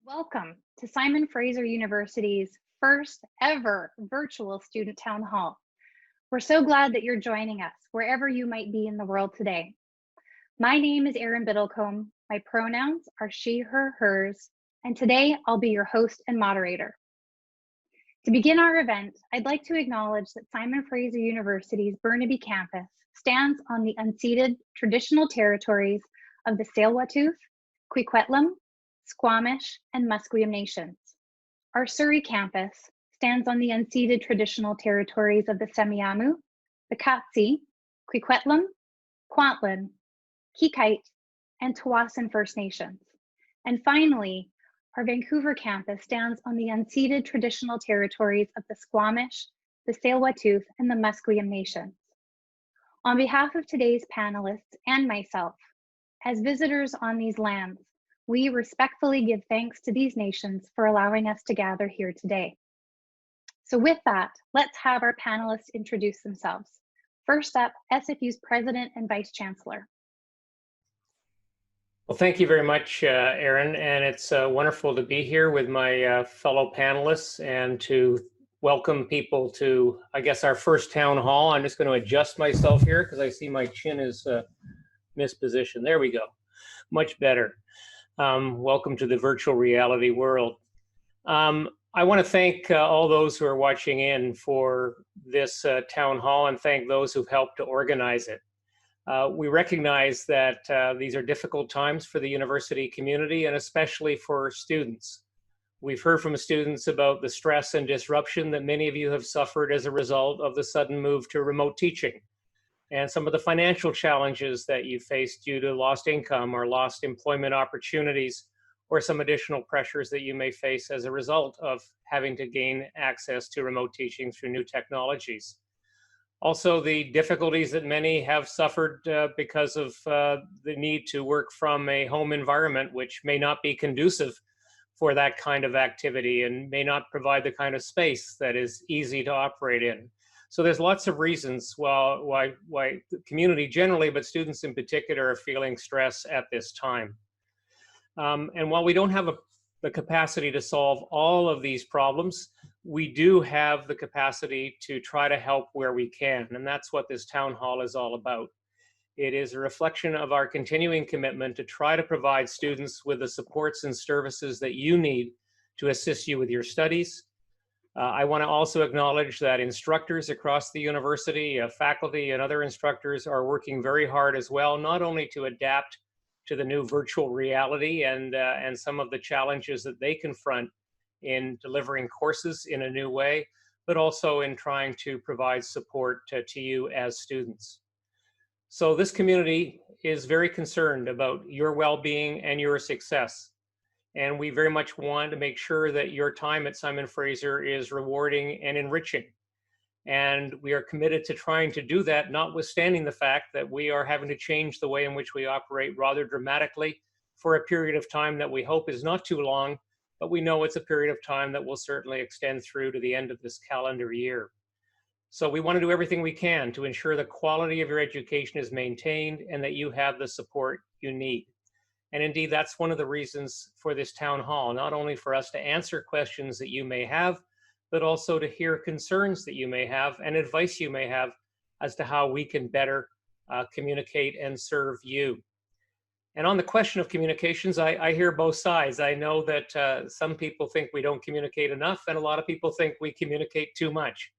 Welcome to Simon Fraser University's first ever virtual student town hall. We're so glad that you're joining us wherever you might be in the world today. My name is Erin Biddlecombe. My pronouns are she, her, hers, and today I'll be your host and moderator. To begin our event, I'd like to acknowledge that Simon Fraser University's Burnaby campus stands on the unceded traditional territories of the Tsleil-Waututh, Coquitlam, Squamish, and Musqueam nations. Our Surrey campus stands on the unceded traditional territories of the Semiahmoo, the Katzie, Coquitlam, Kwantlen, Kikite, and Tsawwassen First Nations. And finally, our Vancouver campus stands on the unceded traditional territories of the Squamish, the Tsleil-Waututh, and the Musqueam nations. On behalf of today's panelists and myself, as visitors on these lands, we respectfully give thanks to these nations for allowing us to gather here today. So with that, let's have our panelists introduce themselves. First up, SFU's President and Vice-Chancellor. Well, thank you very much, Erin, and it's wonderful to be here with my fellow panelists and to welcome people to, I guess, our first town hall. I'm just going to adjust myself here because I see my chin is mispositioned. There we go. Much better. Welcome to the virtual reality world. I want to thank all those who are watching in for this town hall and thank those who've helped to organize it. We recognize that these are difficult times for the university community and especially for students. We've heard from students about the stress and disruption that many of you have suffered as a result of the sudden move to remote teaching, and some of the financial challenges that you faced due to lost income or lost employment opportunities, or some additional pressures that you may face as a result of having to gain access to remote teaching through new technologies. Also, the difficulties that many have suffered because of the need to work from a home environment, which may not be conducive for that kind of activity and may not provide the kind of space that is easy to operate in. So there's lots of reasons why the community generally, but students in particular, are feeling stress at this time. And while we don't have the capacity to solve all of these problems, we do have the capacity to try to help where we can. And that's what this town hall is all about. It is a reflection of our continuing commitment to try to provide students with the supports and services that you need to assist you with your studies. I want to also acknowledge that instructors across the university, faculty and other instructors are working very hard as well, not only to adapt to the new virtual reality and some of the challenges that they confront in delivering courses in a new way, but also in trying to provide support to you as students. So this community is very concerned about your well-being and your success. And we very much want to make sure that your time at Simon Fraser is rewarding and enriching. And we are committed to trying to do that, notwithstanding the fact that we are having to change the way in which we operate rather dramatically for a period of time that we hope is not too long, but we know it's a period of time that will certainly extend through to the end of this calendar year. So we want to do everything we can to ensure the quality of your education is maintained and that you have the support you need. And indeed, that's one of the reasons for this town hall, not only for us to answer questions that you may have, but also to hear concerns that you may have and advice you may have as to how we can better communicate and serve you. And on the question of communications, I hear both sides. I know that some people think we don't communicate enough, and a lot of people think we communicate too much.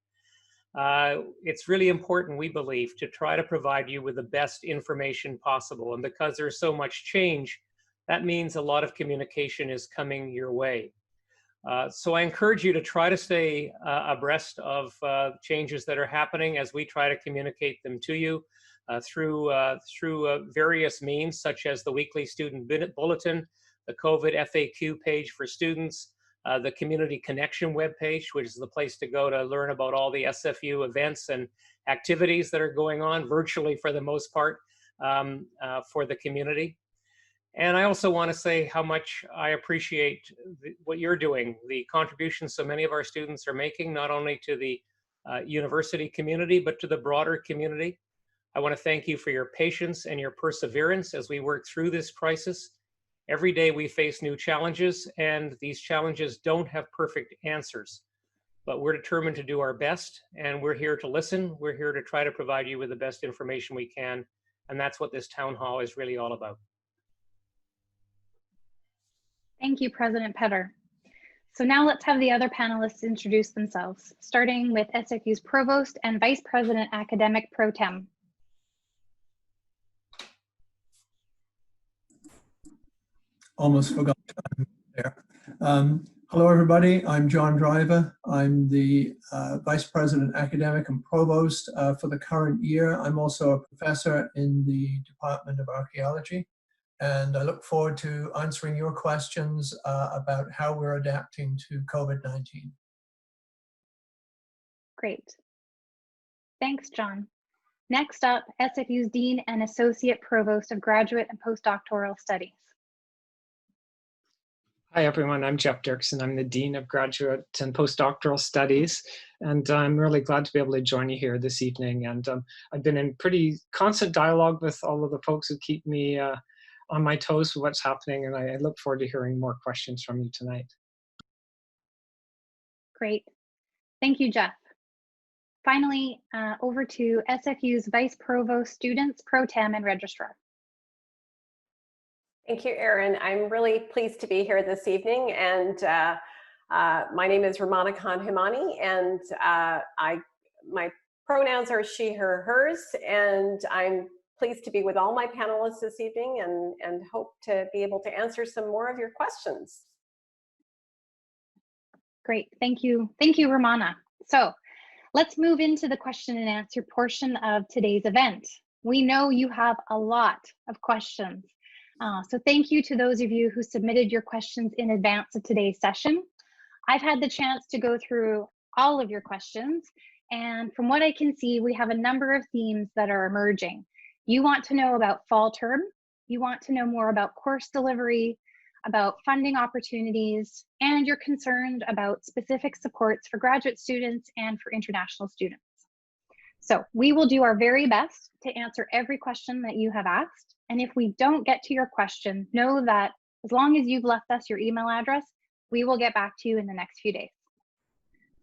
It's really important, we believe, to try to provide you with the best information possible. And because there's so much change, that means a lot of communication is coming your way. So I encourage you to try to stay abreast of changes that are happening as we try to communicate them to you through various means, such as the weekly student bulletin, the COVID FAQ page for students, the Community Connection webpage, which is the place to go to learn about all the SFU events and activities that are going on virtually for the most part for the community. And I also want to say how much I appreciate what you're doing, the contributions so many of our students are making, not only to the university community, but to the broader community. I want to thank you for your patience and your perseverance as we work through this crisis. Every day we face new challenges, and these challenges don't have perfect answers. But we're determined to do our best, and we're here to listen. We're here to try to provide you with the best information we can, and that's what this town hall is really all about. Thank you, President Petter. So now let's have the other panelists introduce themselves, starting with SFU's Provost and Vice President Academic Pro Tem. Almost forgot I'm there. Hello, everybody. I'm John Driver. I'm the Vice President Academic and Provost for the current year. I'm also a professor in the Department of Archaeology. And I look forward to answering your questions about how we're adapting to COVID-19. Great. Thanks, John. Next up, SFU's Dean and Associate Provost of Graduate and Postdoctoral Studies. Hi, everyone. I'm Jeff Derksen. I'm the Dean of Graduate and Postdoctoral Studies, and I'm really glad to be able to join you here this evening. And I've been in pretty constant dialogue with all of the folks who keep me on my toes with what's happening, and I look forward to hearing more questions from you tonight. Great. Thank you, Jeff. Finally, over to SFU's Vice Provost Students Pro Tem and Registrar. Thank you, Erin. I'm really pleased to be here this evening, and my name is Rummana Hemani, and my pronouns are she, her, hers, and I'm pleased to be with all my panelists this evening and hope to be able to answer some more of your questions. Great, thank you. Thank you, Rummana. So let's move into the question and answer portion of today's event. We know you have a lot of questions. So thank you to those of you who submitted your questions in advance of today's session. I've had the chance to go through all of your questions, and from what I can see, we have a number of themes that are emerging. You want to know about fall term, you want to know more about course delivery, about funding opportunities, and you're concerned about specific supports for graduate students and for international students. So we will do our very best to answer every question that you have asked. And if we don't get to your question, know that as long as you've left us your email address, we will get back to you in the next few days.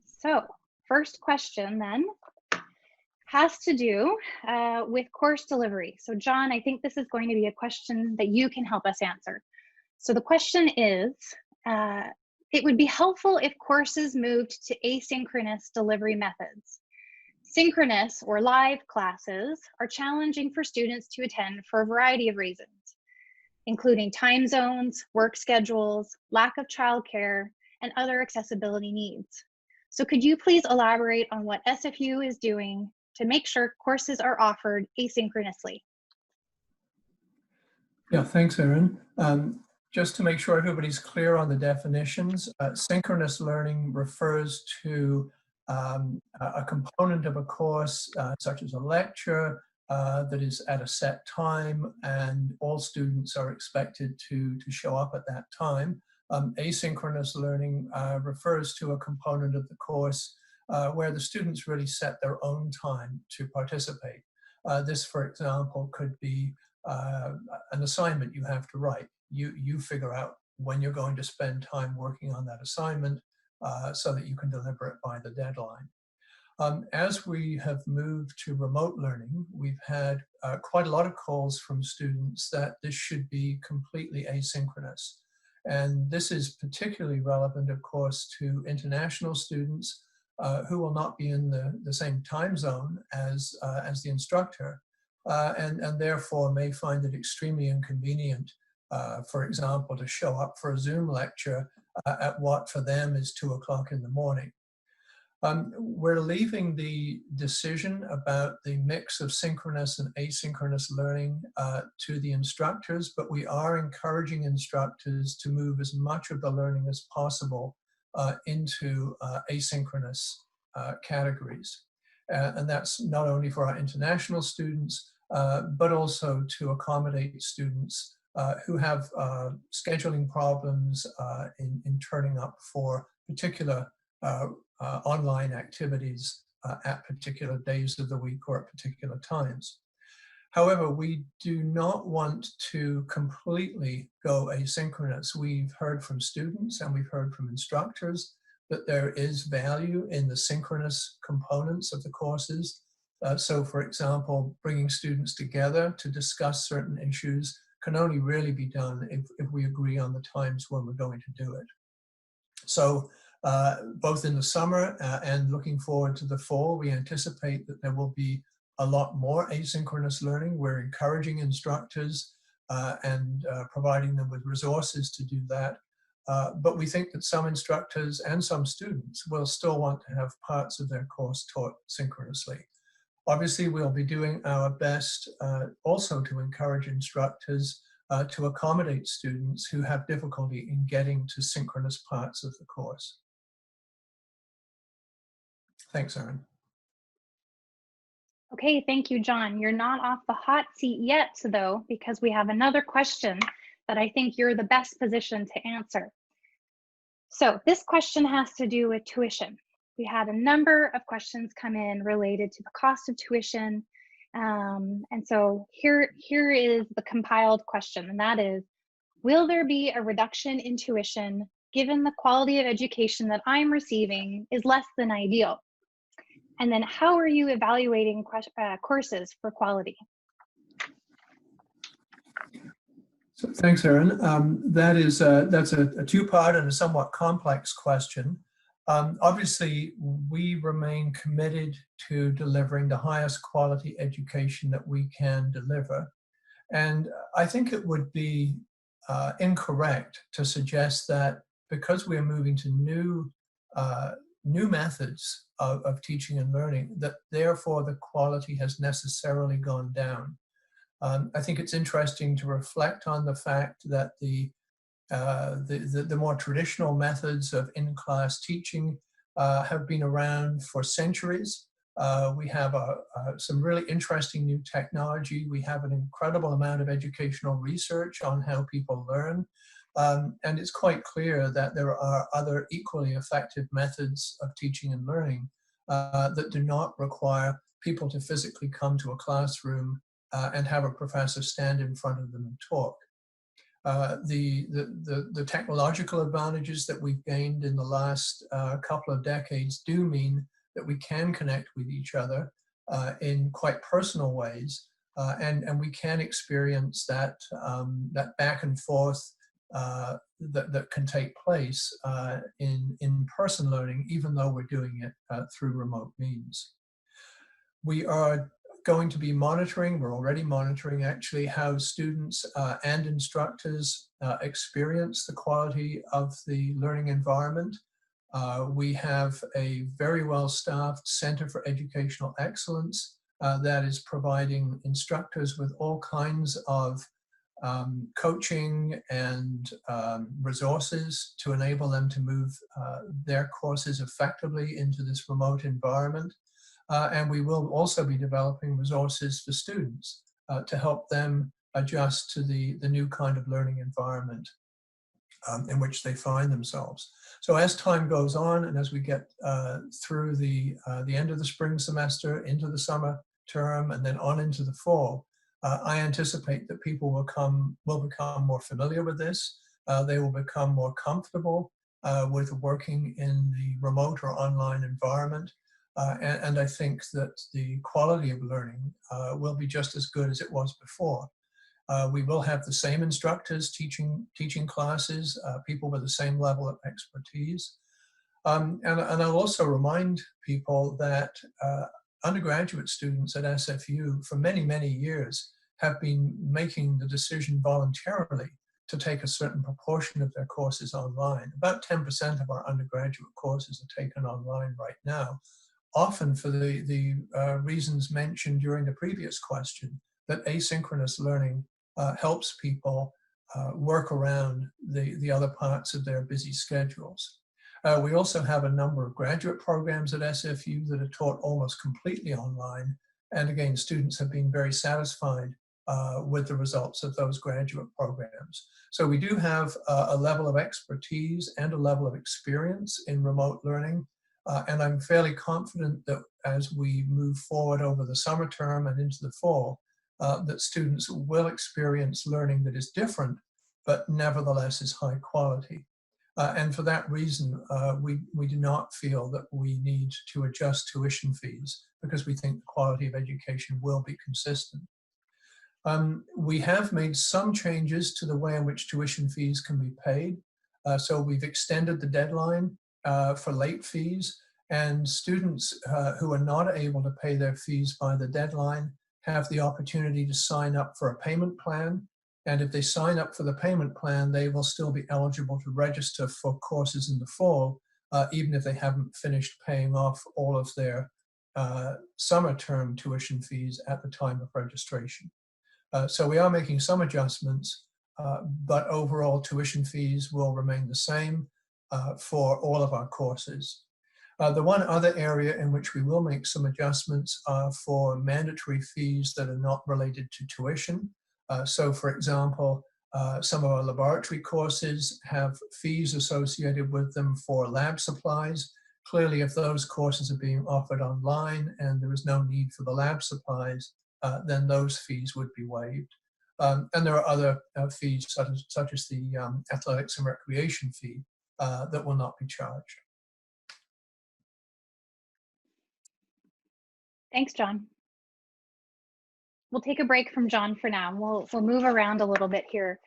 So first question then has to do with course delivery. So John, I think this is going to be a question that you can help us answer. So the question is, it would be helpful if courses moved to asynchronous delivery methods. Synchronous or live classes are challenging for students to attend for a variety of reasons, including time zones, work schedules, lack of childcare, and other accessibility needs. So could you please elaborate on what SFU is doing to make sure courses are offered asynchronously? Yeah, thanks, Erin. Just to make sure everybody's clear on the definitions, synchronous learning refers to a component of a course, such as a lecture, that is at a set time, and all students are expected to show up at that time. Asynchronous learning refers to a component of the course where the students really set their own time to participate. This, for example, could be an assignment you have to write. You figure out when you're going to spend time working on that assignment so that you can deliver it by the deadline. As we have moved to remote learning, we've had quite a lot of calls from students that this should be completely asynchronous. And this is particularly relevant, of course, to international students who will not be in the same time zone as the instructor, and therefore may find it extremely inconvenient, for example, to show up for a Zoom lecture at what for them is 2 o'clock in the morning. We're leaving the decision about the mix of synchronous and asynchronous learning to the instructors, but we are encouraging instructors to move as much of the learning as possible into asynchronous categories. And that's not only for our international students, but also to accommodate students who have scheduling problems in turning up for particular online activities at particular days of the week or at particular times. However, we do not want to completely go asynchronous. We've heard from students and we've heard from instructors that there is value in the synchronous components of the courses. So for example, bringing students together to discuss certain issues can only really be done if we agree on the times when we're going to do it. So both in the summer and looking forward to the fall, we anticipate that there will be a lot more asynchronous learning. We're encouraging instructors and providing them with resources to do that. But we think that some instructors and some students will still want to have parts of their course taught synchronously. Obviously, we'll be doing our best also to encourage instructors to accommodate students who have difficulty in getting to synchronous parts of the course. Thanks, Erin. Okay, thank you, John. You're not off the hot seat yet, though, because we have another question that I think you're the best position to answer. So this question has to do with tuition. We had a number of questions come in related to the cost of tuition. And so here is the compiled question, and that is, will there be a reduction in tuition given the quality of education that I'm receiving is less than ideal? And then how are you evaluating courses for quality? So thanks, Erin. That's a two-part and a somewhat complex question. Obviously, we remain committed to delivering the highest quality education that we can deliver. And I think it would be incorrect to suggest that because we are moving to new methods of teaching and learning, that therefore the quality has necessarily gone down. I think it's interesting to reflect on the fact that the more traditional methods of in-class teaching have been around for centuries. We have some really interesting new technology. We have an incredible amount of educational research on how people learn. And it's quite clear that there are other equally effective methods of teaching and learning that do not require people to physically come to a classroom and have a professor stand in front of them and talk. The technological advantages that we've gained in the last couple of decades do mean that we can connect with each other in quite personal ways, and we can experience that back and forth that can take place in in-person learning, even though we're doing it through remote means. We are going to be monitoring, we're already monitoring actually, how students and instructors experience the quality of the learning environment. We have a very well-staffed Center for Educational Excellence that is providing instructors with all kinds of coaching and resources to enable them to move their courses effectively into this remote environment. And we will also be developing resources for students to help them adjust to the new kind of learning environment in which they find themselves. So as time goes on and as we get through the end of the spring semester, into the summer term, and then on into the fall, I anticipate that people will become more familiar with this. They will become more comfortable with working in the remote or online environment. And I think that the quality of learning will be just as good as it was before. We will have the same instructors teaching classes, people with the same level of expertise. And I'll also remind people that undergraduate students at SFU for many, many years have been making the decision voluntarily to take a certain proportion of their courses online. About 10% of our undergraduate courses are taken online right now, often for the reasons mentioned during the previous question, that asynchronous learning helps people work around the other parts of their busy schedules. We also have a number of graduate programs at SFU that are taught almost completely online. And again, students have been very satisfied with the results of those graduate programs. So we do have a level of expertise and a level of experience in remote learning. And I'm fairly confident that as we move forward over the summer term and into the fall, that students will experience learning that is different, but nevertheless is high quality. And for that reason, we do not feel that we need to adjust tuition fees because we think the quality of education will be consistent. We have made some changes to the way in which tuition fees can be paid. So we've extended the deadline for late fees, and students who are not able to pay their fees by the deadline have the opportunity to sign up for a payment plan. And if they sign up for the payment plan, they will still be eligible to register for courses in the fall, even if they haven't finished paying off all of their summer term tuition fees at the time of registration. So we are making some adjustments, but overall tuition fees will remain the same for all of our courses. The one other area in which we will make some adjustments are for mandatory fees that are not related to tuition. So for example, some of our laboratory courses have fees associated with them for lab supplies. Clearly, if those courses are being offered online and there is no need for the lab supplies, then those fees would be waived. And there are other fees such as the athletics and recreation fee that will not be charged. Thanks, John. We'll take a break from John for now. We'll move around a little bit here.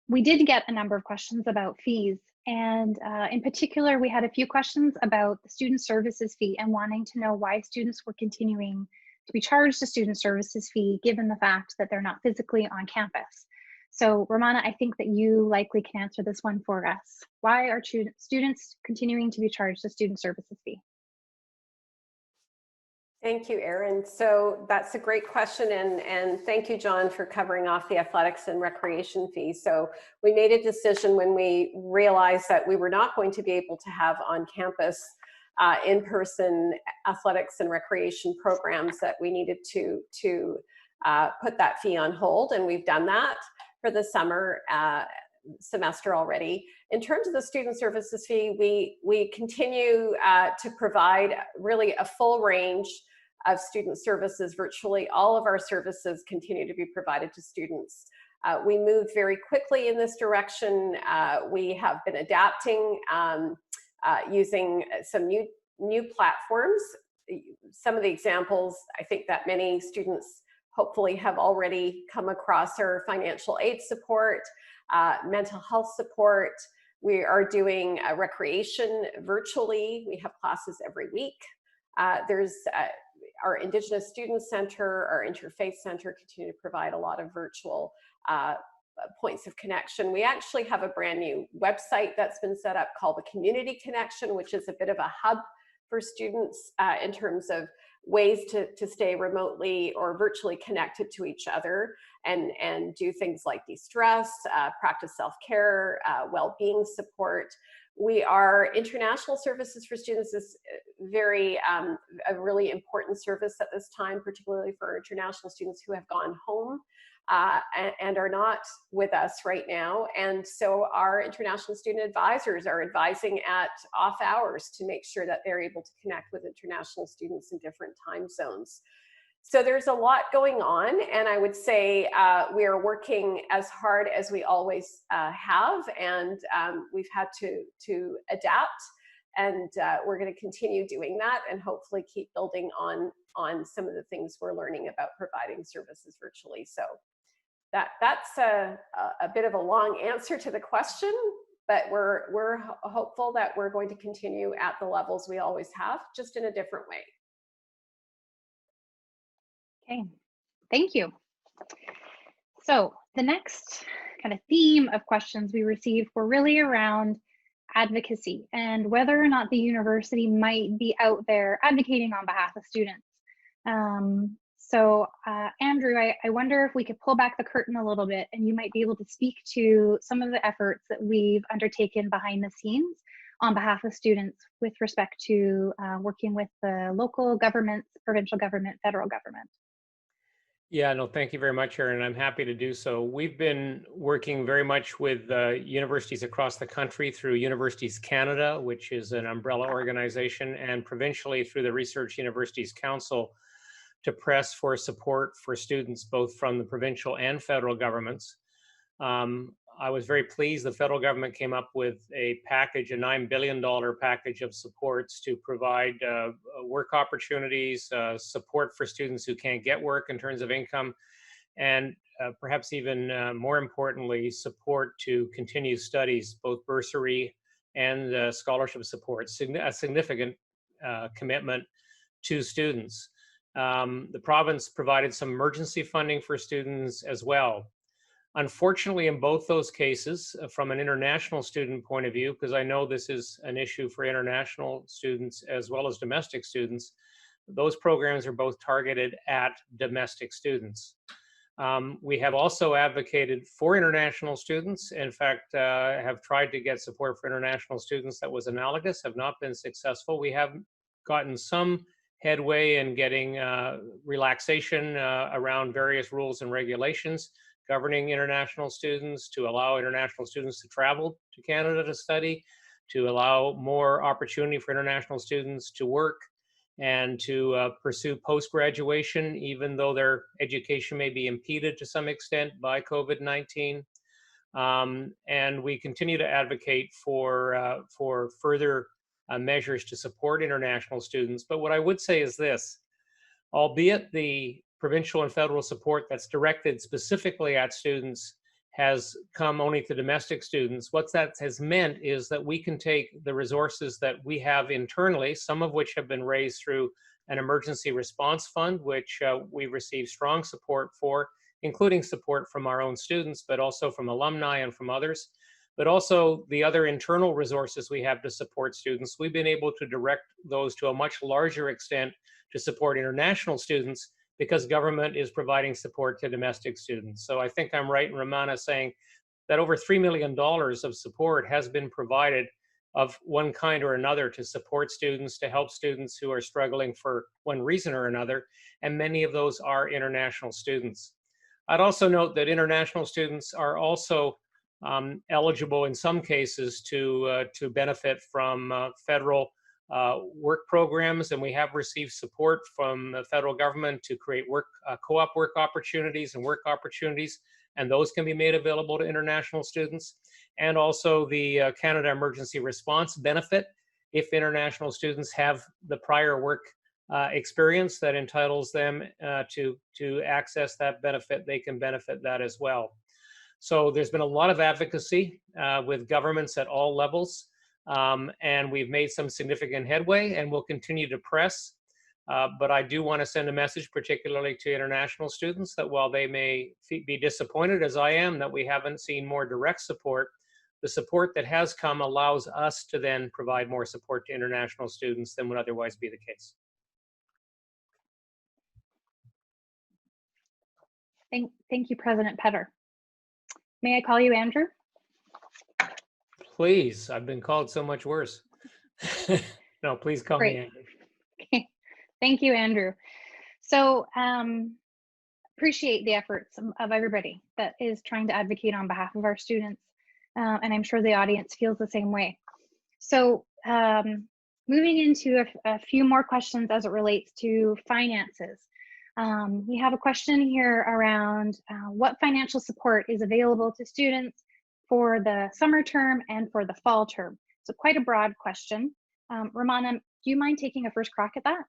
We did get a number of questions about fees, and in particular, we had a few questions about the student services fee and wanting to know why students were continuing to be charged a student services fee given the fact that they're not physically on campus. So Rummana, I think that you likely can answer this one for us. Why are students continuing to be charged a student services fee? Thank you, Erin. So that's a great question, and thank you, John, for covering off the athletics and recreation fee. So we made a decision when we realized that we were not going to be able to have on campus in-person athletics and recreation programs, that we needed to put that fee on hold, and we've done that for the summer semester already. In terms of the student services fee, we continue to provide really a full range of student services. Virtually all of our services continue to be provided to students. We moved very quickly in this direction. We have been adapting using some new platforms. Some of the examples I think that many students hopefully have already come across are financial aid support, mental health support. We are doing recreation virtually. We have classes every week. There's our Indigenous Student Center, our Interfaith Center continue to provide a lot of virtual points of connection. We actually have a brand new website that's been set up called the Community Connection, which is a bit of a hub for students in terms of ways to stay remotely or virtually connected to each other and do things like de-stress, practice self-care, well-being support. Our international services for students is a really important service at this time, particularly for international students who have gone home and are not with us right now. And so our international student advisors are advising at off hours to make sure that they're able to connect with international students in different time zones. So there's a lot going on, and I would say we are working as hard as we always have, and we've had to adapt, and we're going to continue doing that and hopefully keep building on some of the things we're learning about providing services virtually. So that's a bit of a long answer to the question, but we're hopeful that we're going to continue at the levels we always have, just in a different way. Okay, thank you. So the next kind of theme of questions we received were really around advocacy and whether or not the university might be out there advocating on behalf of students. So Andrew, I wonder if we could pull back the curtain a little bit and you might be able to speak to some of the efforts that we've undertaken behind the scenes on behalf of students with respect to working with the local governments, provincial government, federal government. Yeah, no, thank you very much, Erin. I'm happy to do so. We've been working very much with universities across the country through Universities Canada, which is an umbrella organization, and provincially through the Research Universities Council to press for support for students, both from the provincial and federal governments. I was very pleased the federal government came up with a package, a $9 billion package of supports to provide work opportunities, support for students who can't get work in terms of income, and perhaps even more importantly, support to continue studies, both bursary and scholarship support, a significant commitment to students. The province provided some emergency funding for students as well. Unfortunately, in both those cases, from an international student point of view, because I know this is an issue for international students as well as domestic students, those programs are both targeted at domestic students. We have also advocated for international students. In fact, have tried to get support for international students that was analogous, have not been successful. We have gotten some headway in getting relaxation around various rules and regulations governing international students, to allow international students to travel to Canada to study, to allow more opportunity for international students to work and to pursue post-graduation, even though their education may be impeded to some extent by COVID-19. And we continue to advocate for further measures to support international students. But what I would say is this: albeit the provincial and federal support that's directed specifically at students has come only to domestic students, what that has meant is that we can take the resources that we have internally, some of which have been raised through an emergency response fund, which we receive strong support for, including support from our own students, but also from alumni and from others, but also the other internal resources we have to support students. We've been able to direct those to a much larger extent to support international students, because government is providing support to domestic students. So I think I'm right in Rummana saying that over $3 million of support has been provided of one kind or another to support students, to help students who are struggling for one reason or another, and many of those are international students. I'd also note that international students are also eligible in some cases to benefit from federal work programs, and we have received support from the federal government to create work co-op work opportunities and work opportunities, and those can be made available to international students. And also the Canada Emergency Response benefit, if international students have the prior work experience that entitles them to access that benefit, they can benefit that as well. So there's been a lot of advocacy with governments at all levels. And we've made some significant headway, and we'll continue to press. But I do want to send a message, particularly to international students, that while they may be disappointed, as I am, that we haven't seen more direct support, the support that has come allows us to then provide more support to international students than would otherwise be the case. Thank you, President Petter. May I call you Andrew? Please, I've been called so much worse. No, please call me Andrew. Okay. Thank you, Andrew. So appreciate the efforts of everybody that is trying to advocate on behalf of our students. And I'm sure the audience feels the same way. So moving into a few more questions as it relates to finances. We have a question here around what financial support is available to students for the summer term and for the fall term. So quite a broad question. Rummana, do you mind taking a first crack at that?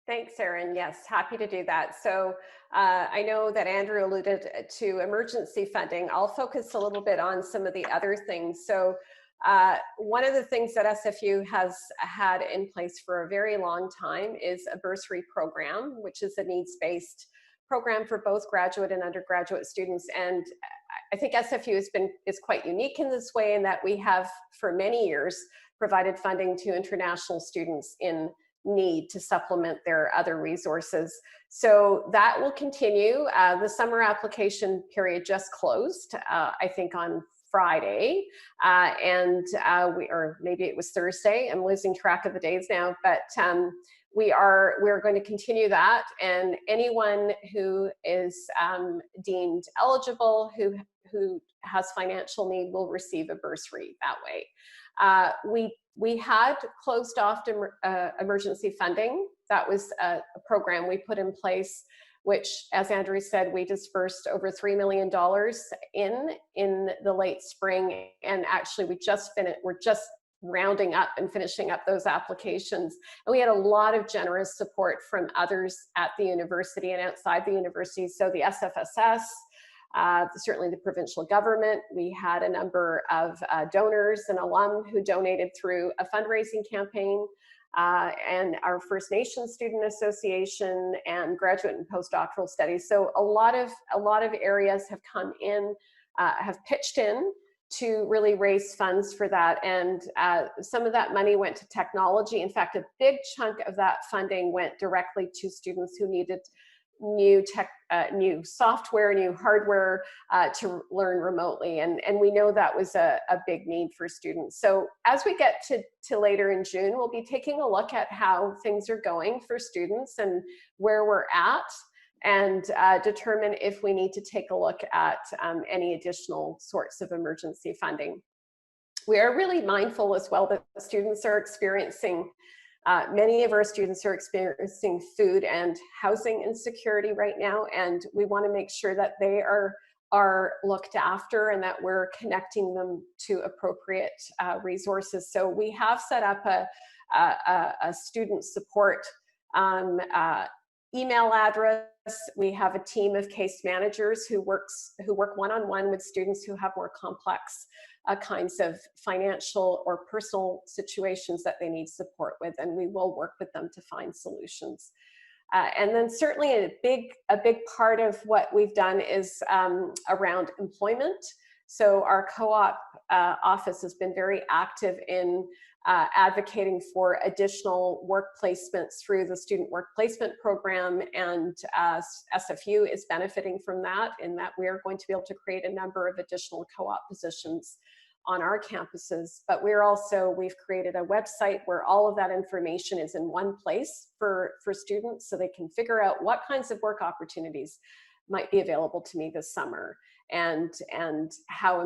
Thanks, Erin. Yes, happy to do that. So I know that Andrew alluded to emergency funding. I'll focus a little bit on some of the other things. So one of the things that SFU has had in place for a very long time is a bursary program, which is a needs-based program for both graduate and undergraduate students. And I think SFU is quite unique in this way, in that we have for many years provided funding to international students in need to supplement their other resources. So that will continue. The summer application period just closed, I think on Friday, or maybe it was Thursday. I'm losing track of the days now, but we're going to continue that, and anyone who is deemed eligible, who has financial need, will receive a bursary that way. We had closed off emergency funding. That was a program we put in place, which, as Andrew said, we dispersed over $3 million in the late spring, and actually we're just rounding up and finishing up those applications. And we had a lot of generous support from others at the university and outside the university. So the SFSS, certainly the provincial government. We had a number of donors and alum who donated through a fundraising campaign, and our First Nations Student Association and graduate and postdoctoral studies. So a lot of areas have come in, have pitched in to really raise funds for that. And some of that money went to technology. In fact, a big chunk of that funding went directly to students who needed new software, new hardware to learn remotely. And we know that was a big need for students. So as we get to later in June, we'll be taking a look at how things are going for students and where we're at, and determine if we need to take a look at any additional sorts of emergency funding. We are really mindful as well that students are experiencing, many of our students are experiencing food and housing insecurity right now, and we want to make sure that they are looked after and that we're connecting them to appropriate resources. So we have set up a student support email address. We have a team of case managers who work one-on-one with students who have more complex kinds of financial or personal situations that they need support with, and we will work with them to find solutions. And then certainly a big part of what we've done is around employment. So our co-op office has been very active in advocating for additional work placements through the Student Work Placement Program, and SFU is benefiting from that, in that we are going to be able to create a number of additional co-op positions on our campuses. But we've created a website where all of that information is in one place for students, so they can figure out what kinds of work opportunities might be available to me this summer, and how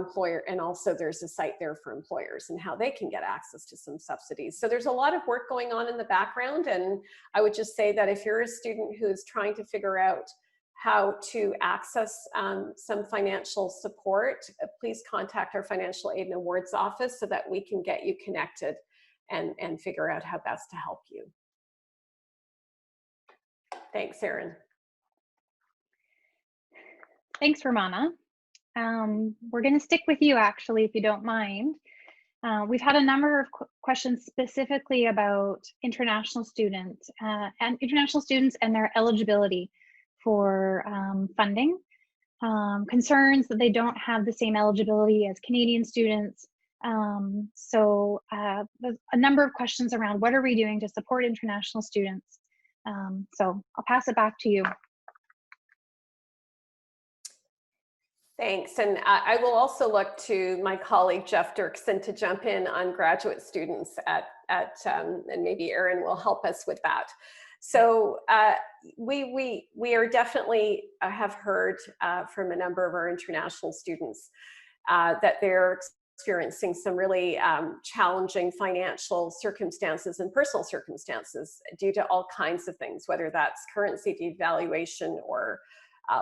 and also there's a site there for employers and how they can get access to some subsidies. So there's a lot of work going on in the background, and I would just say that if you're a student who is trying to figure out how to access some financial support, please contact our Financial Aid and Awards Office so that we can get you connected and figure out how best to help you. Thanks, Erin. Thanks, Rummana. We're going to stick with you, actually, if you don't mind. We've had a number of questions specifically about international students and their eligibility for funding. Concerns that they don't have the same eligibility as Canadian students. So there's a number of questions around what are we doing to support international students. So I'll pass it back to you. Thanks, and I will also look to my colleague Jeff Derksen to jump in on graduate students and maybe Erin will help us with that. So we are definitely have heard from a number of our international students that they're experiencing some really challenging financial circumstances and personal circumstances due to all kinds of things, whether that's currency devaluation or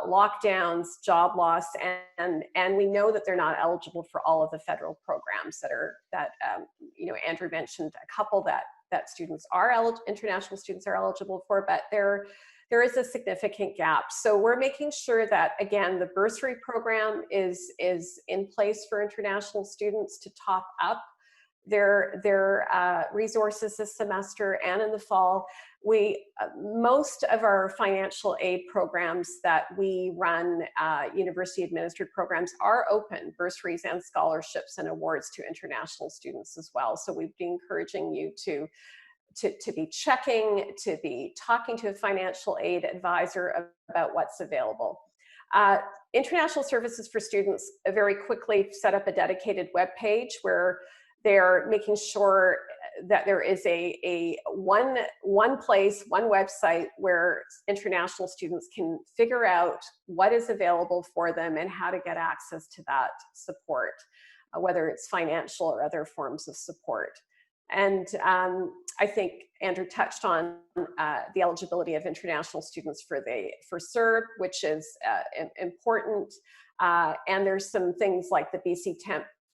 lockdowns, job loss, and we know that they're not eligible for all of the federal programs that Andrew mentioned a couple that international students are eligible for, but there is a significant gap. So we're making sure that, again, the Bursary Program is in place for international students to top up their resources this semester and in the fall. Most of our financial aid programs that we run, university administered programs, are open, bursaries and scholarships and awards to international students as well. So we'd be encouraging you to be checking, to be talking to a financial aid advisor about what's available. International Services for Students very quickly set up a dedicated web page where they're making sure that there is one place, one website where international students can figure out what is available for them and how to get access to that support. whether it's financial or other forms of support. And I think Andrew touched on the eligibility of international students for CERB, which is important. And there's some things like the BC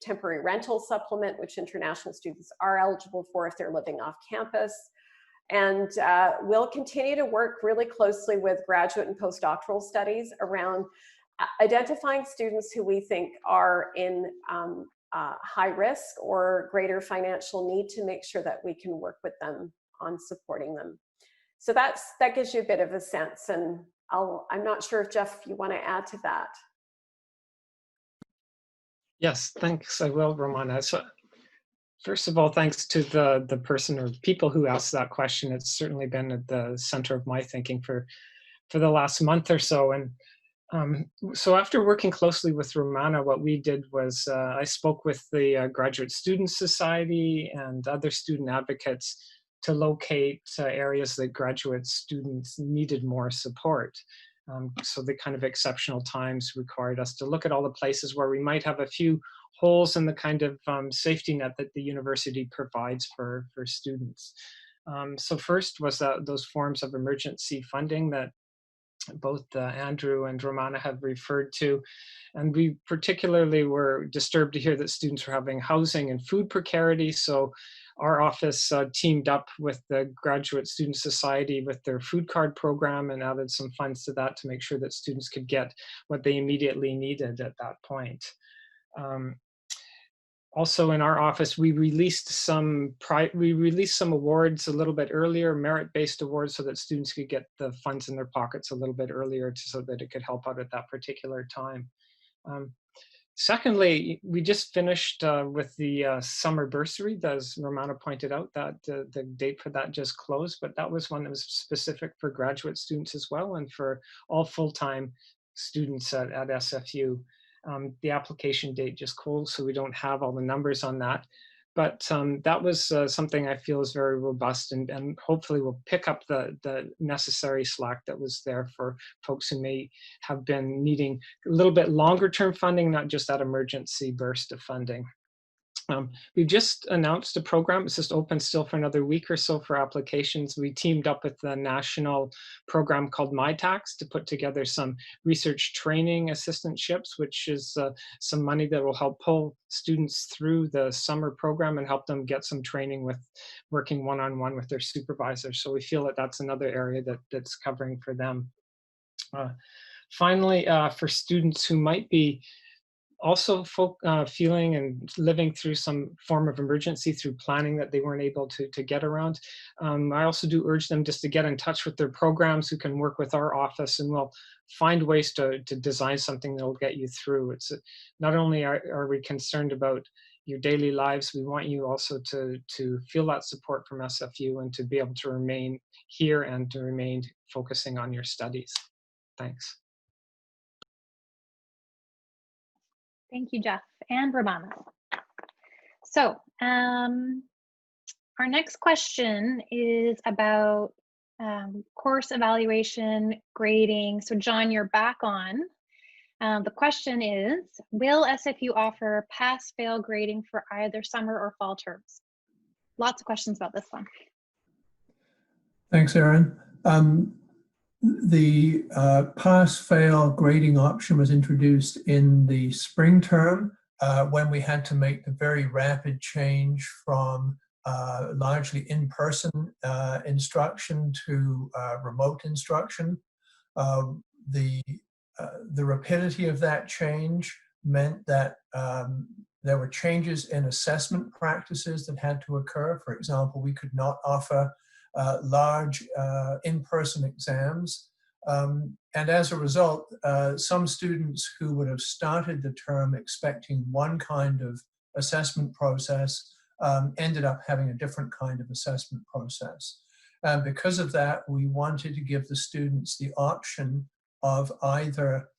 temporary rental supplement, which international students are eligible for if they're living off campus. And we'll continue to work really closely with graduate and postdoctoral studies around identifying students who we think are in high risk or greater financial need, to make sure that we can work with them on supporting them. So that gives you a bit of a sense, and I'm not sure if Jeff, you want to add to that. Yes, thanks. I will, Rummana. So first of all, thanks to the person or people who asked that question. It's certainly been at the center of my thinking for the last month or so. And so after working closely with Rummana, what we did was I spoke with the Graduate Student Society and other student advocates to locate areas that graduate students needed more support. So the kind of exceptional times required us to look at all the places where we might have a few holes in the kind of safety net that the university provides for students. So first was those forms of emergency funding that both Andrew and Rummana have referred to. And we particularly were disturbed to hear that students were having housing and food precarity. So our office teamed up with the Graduate Student Society with their food card program and added some funds to that to make sure that students could get what they immediately needed at that point. Also in our office, we released some awards a little bit earlier, merit-based awards, so that students could get the funds in their pockets a little bit earlier so that it could help out at that particular time. Secondly, we just finished with the summer bursary, as Rummana pointed out, that the date for that just closed, but that was one that was specific for graduate students as well, and for all full-time students at SFU. The application date just closed, so we don't have all the numbers on that. But that was something I feel is very robust, and hopefully will pick up the necessary slack that was there for folks who may have been needing a little bit longer term funding, not just that emergency burst of funding. We've just announced a program. It's just open still for another week or so for applications. We teamed up with the national program called MyTax to put together some research training assistantships, which is some money that will help pull students through the summer program and help them get some training with working one-on-one with their supervisors. So we feel that that's another area that's covering for them. Finally, for students who might be also feeling and living through some form of emergency through planning that they weren't able to get around. I also do urge them just to get in touch with their programs who can work with our office, and we'll find ways to design something that will get you through. It's not only are we concerned about your daily lives, we want you also to feel that support from SFU and to be able to remain here and to remain focusing on your studies. Thanks. Thank you, Jeff and Rummana. So our next question is about course evaluation, grading. So John, you're back on. The question is, will SFU offer pass-fail grading for either summer or fall terms? Lots of questions about this one. Thanks, Erin. The pass-fail grading option was introduced in the spring term when we had to make the very rapid change from largely in-person instruction to remote instruction. The rapidity of that change meant that there were changes in assessment practices that had to occur. For example, we could not offer large in-person exams. And as a result, some students who would have started the term expecting one kind of assessment process ended up having a different kind of assessment process. And because of that, we wanted to give the students the option of either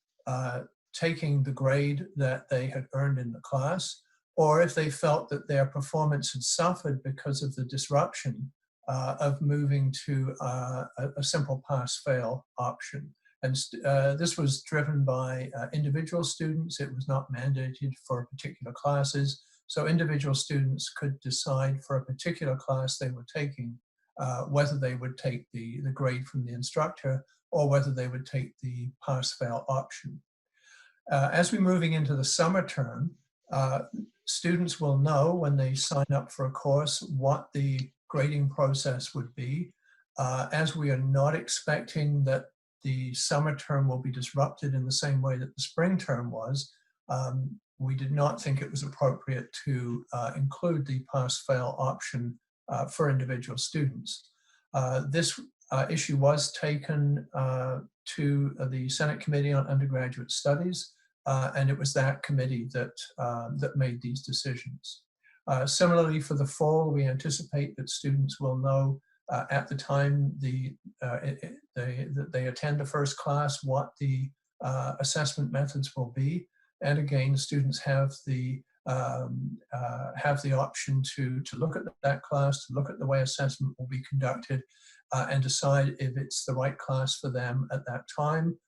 taking the grade that they had earned in the class, or if they felt that their performance had suffered because of the disruption, of moving to a simple pass-fail option. And this was driven by individual students. It was not mandated for particular classes. So individual students could decide for a particular class they were taking whether they would take the grade from the instructor or whether they would take the pass-fail option. As we're moving into the summer term, students will know when they sign up for a course what the grading process would be. As we are not expecting that the summer term will be disrupted in the same way that the spring term was, we did not think it was appropriate to include the pass-fail option for individual students. This issue was taken to the Senate Committee on Undergraduate Studies, and it was that committee that made these decisions. Similarly, for the fall, we anticipate that students will know at the time that they attend the first class what the assessment methods will be. And again, students have the option to look at that class, to look at the way assessment will be conducted, and decide if it's the right class for them at that time,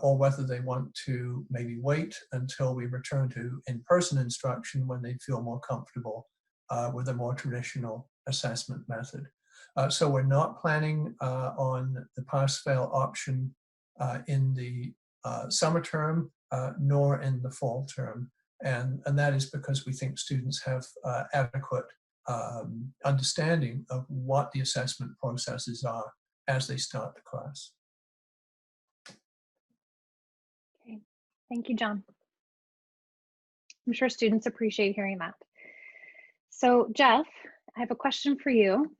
or whether they want to maybe wait until we return to in-person instruction when they feel more comfortable with a more traditional assessment method. So we're not planning on the pass-fail option in the summer term, nor in the fall term. And that is because we think students have adequate understanding of what the assessment processes are as they start the class. Okay, thank you, John. I'm sure students appreciate hearing that. So Jeff, I have a question for you.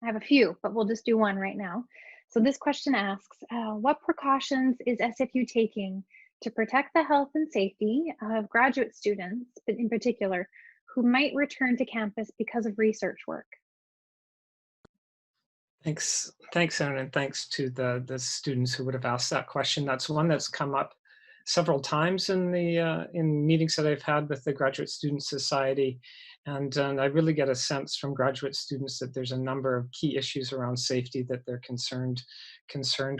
I have a few, but we'll just do one right now. So this question asks, what precautions is SFU taking to protect the health and safety of graduate students, but in particular, who might return to campus because of research work? Thanks, Erin, and thanks to the students who would have asked that question. That's one that's come up several times in the in meetings that I've had with the Graduate Student Society, and I really get a sense from graduate students that there's a number of key issues around safety that they're concerned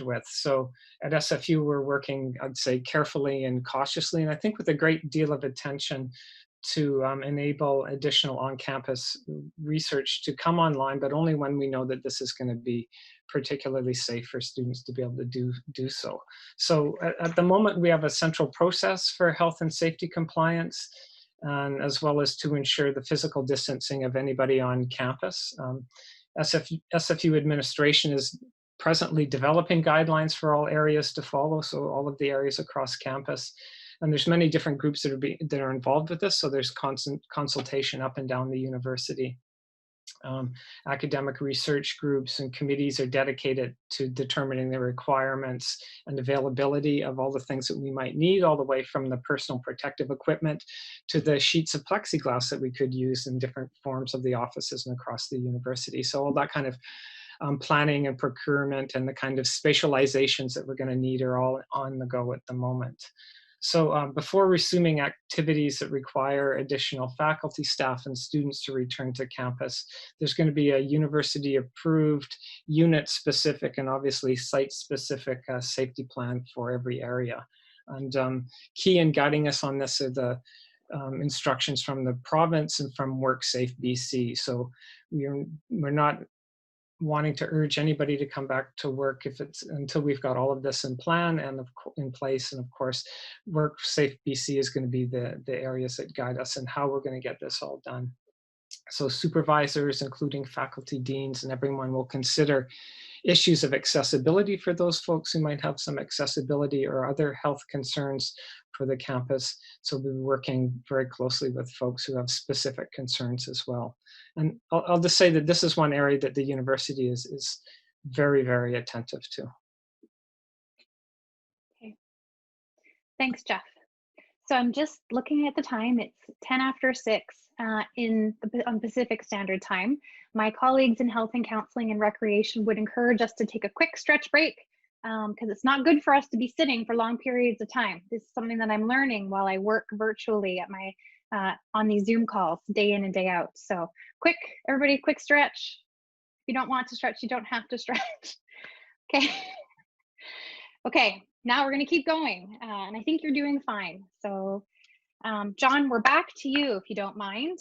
with. So at SFU, we're working, I'd say, carefully and cautiously, and I think with a great deal of attention to enable additional on-campus research to come online, but only when we know that this is going to be particularly safe for students to be able to do so. So at the moment, we have a central process for health and safety compliance, as well as to ensure the physical distancing of anybody on campus. SFU administration is presently developing guidelines for all areas to follow, so all of the areas across campus. And there's many different groups that are involved with this, so there's constant consultation up and down the university. Academic research groups and committees are dedicated to determining the requirements and availability of all the things that we might need, all the way from the personal protective equipment to the sheets of plexiglass that we could use in different forms of the offices and across the university. So all that kind of planning and procurement and the kind of spatializations that we're going to need are all on the go at the moment. So before resuming activities that require additional faculty, staff, and students to return to campus, there's going to be a university-approved, unit-specific, and obviously site-specific safety plan for every area. And key in guiding us on this are the instructions from the province and from WorkSafe BC. So we're not wanting to urge anybody to come back to work until we've got all of this in place, and of course WorkSafe BC is going to be the areas that guide us and how we're going to get this all done. So supervisors, including faculty deans and everyone, will consider issues of accessibility for those folks who might have some accessibility or other health concerns for the campus. So we'll be working very closely with folks who have specific concerns as well. And I'll just say that this is one area that the university is very, very attentive to. Okay. Thanks, Jeff. So I'm just looking at the time. It's 10 after 6 on Pacific Standard Time. My colleagues in health and counseling and recreation would encourage us to take a quick stretch break because it's not good for us to be sitting for long periods of time. This is something that I'm learning while I work virtually at my on these Zoom calls day in and day out. So everybody, quick stretch. If you don't want to stretch, you don't have to stretch. Okay. Okay, now we're going to keep going, and I think you're doing fine. So, John, we're back to you if you don't mind.